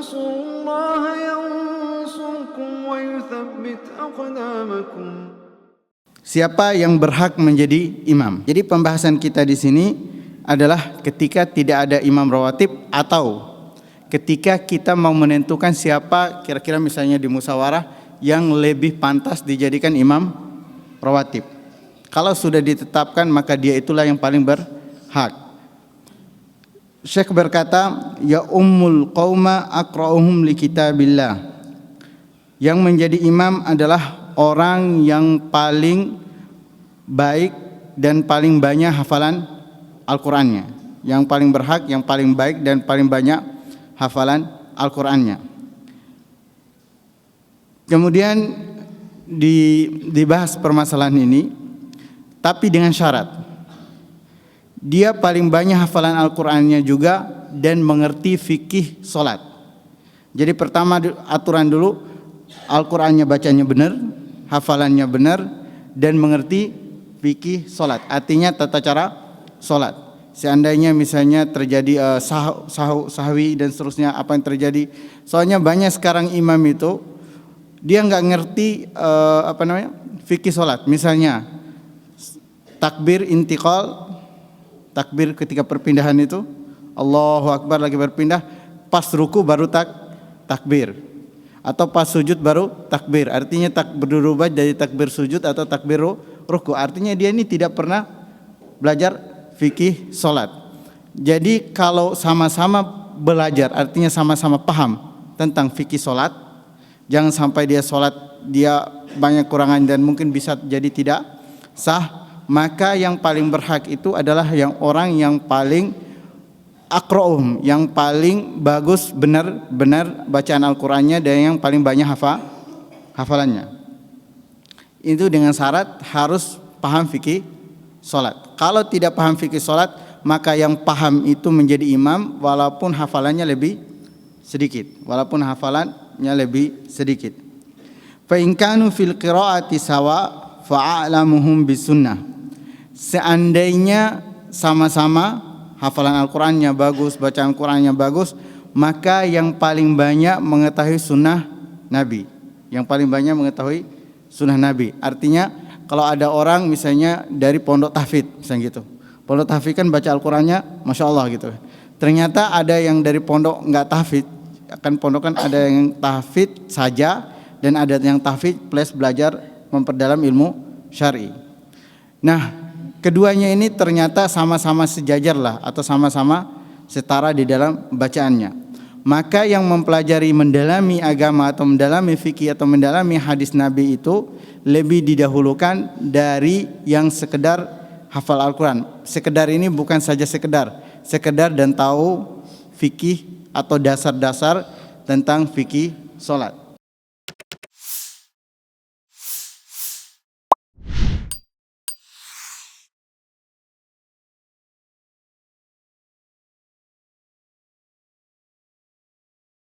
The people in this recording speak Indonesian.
تنصروا الله ينصركم ويثبت أقدامكم. Siapa yang berhak menjadi imam? Jadi pembahasan kita di sini adalah ketika tidak ada imam rawatib atau ketika kita mau menentukan siapa kira-kira misalnya di musyawarah yang lebih pantas dijadikan imam rawatib. Kalau sudah ditetapkan maka dia itulah yang paling berhak. Syekh berkata, ya ummul qauma aqra'uhum li kitabillah. Yang menjadi imam adalah orang yang paling baik dan paling banyak hafalan Al-Qur'annya. Yang paling berhak, yang paling baik dan paling banyak hafalan Al-Qur'annya. Kemudian dibahas permasalahan ini, tapi dengan syarat dia paling banyak hafalan Al-Qur'annya juga dan mengerti fikih solat. Jadi pertama aturan dulu, Al-Qur'annya bacanya benar, hafalannya benar, dan mengerti fikih solat. Artinya tata cara solat. Seandainya misalnya terjadi sahwi dan seterusnya, apa yang terjadi? Soalnya banyak sekarang imam itu dia nggak ngerti fikih solat. Misalnya takbir intiqal, takbir ketika perpindahan itu, Allahu Akbar lagi berpindah, pas ruku baru takbir, atau pas sujud baru takbir. Artinya berubah dari takbir sujud atau takbir ruku. Artinya dia ini tidak pernah belajar fikih solat. Jadi kalau sama-sama belajar, artinya sama-sama paham tentang fikih solat, jangan sampai dia solat dia banyak kurangan dan mungkin bisa jadi tidak sah. Maka yang paling berhak itu adalah orang yang paling aqra'uhum, yang paling bagus benar-benar bacaan Al-Qur'annya dan yang paling banyak hafalannya. Itu dengan syarat harus paham fikih salat. Kalau tidak paham fikih salat, maka yang paham itu menjadi imam walaupun hafalannya lebih sedikit. Fa in kanu fil qira'ati sawa fa'alamuhum bisunnah. Seandainya sama-sama hafalan Al-Qur'annya bagus, bacaan Al-Qur'annya bagus, maka yang paling banyak mengetahui sunnah Nabi. Yang paling banyak mengetahui sunnah Nabi. Artinya kalau ada orang misalnya dari pondok tahfidz misalnya gitu. Pondok tahfidz kan baca Al-Qur'annya Masya Allah gitu. Ternyata ada yang dari pondok enggak tahfidz. Kan pondok kan ada yang tahfidz saja dan ada yang tahfidz plus belajar memperdalam ilmu syar'i. Nah, keduanya ini ternyata sama-sama sejajar lah atau sama-sama setara di dalam bacaannya. Maka yang mempelajari mendalami agama atau mendalami fikih atau mendalami hadis Nabi itu lebih didahulukan dari yang sekedar hafal Al-Quran. Sekedar ini bukan saja sekedar dan tahu fikih atau dasar-dasar tentang fikih solat.